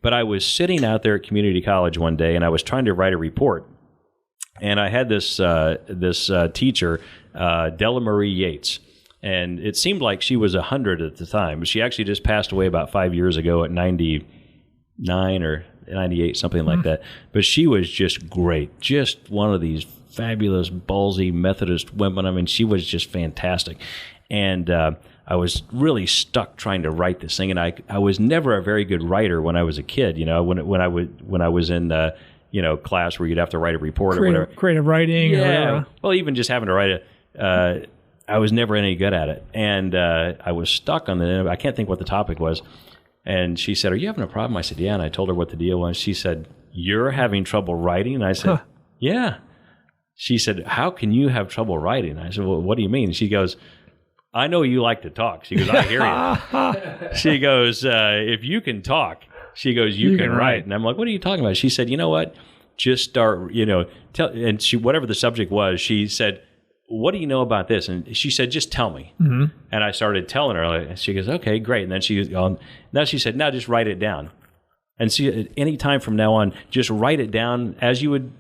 But I was sitting out there at community college one day, and I was trying to write a report. And I had this teacher, Della Marie Yates. And it seemed like she was 100 at the time. She actually just passed away about 5 years ago at 99 or 98, something like that. But she was just great. Just one of these fabulous, ballsy Methodist women. I mean, she was just fantastic. And I was really stuck trying to write this thing. And I was never a very good writer when I was a kid. You know, when I was in class where you'd have to write a report or whatever. Creative writing. Yeah. Well, even just having to write I was never any good at it. And I was stuck on I can't think what the topic was. And she said, "Are you having a problem?" I said, "Yeah." And I told her what the deal was. She said, "You're having trouble writing?" And I said, "Yeah." She said, "How can you have trouble writing?" I said, "Well, what do you mean?" She goes, "I know you like to talk." She goes, "I hear you." She goes, "If you can talk," she goes, you can write. And I'm like, "What are you talking about?" She said, "You know what? Just start, and she, whatever the subject was, she said, "What do you know about this?" And she said, "Just tell me." Mm-hmm. And I started telling her. And she goes, "Okay, great." And then now she said, "Now just write it down." And see, any time from now on, just write it down as you would,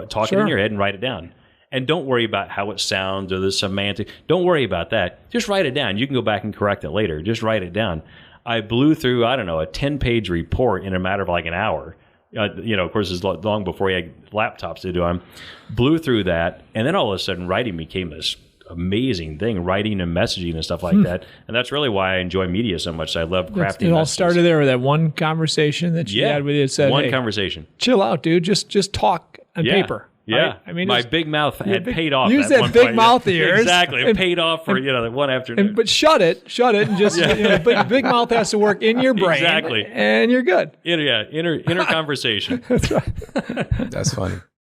talk it in your head and write it down. And don't worry about how it sounds or the semantic. Don't worry about that. Just write it down. You can go back and correct it later. Just write it down. I blew through, a 10-page report in a matter of like an hour. Of course, it's long before you had laptops to do them. Blew through that, and then all of a sudden, writing became this amazing thing, writing and messaging and stuff like that. And that's really why I enjoy media so much. I love crafting. It all started there with that one conversation that you had with you. It said, one conversation. Chill out, dude. Just talk on paper. Yeah. Right? I mean, my big mouth had paid off. Use that big mouth of yours. Exactly. It paid off for, one afternoon. But shut it, and just, big mouth has to work in your brain. Exactly. And you're good. Inner conversation. That's right. That's funny.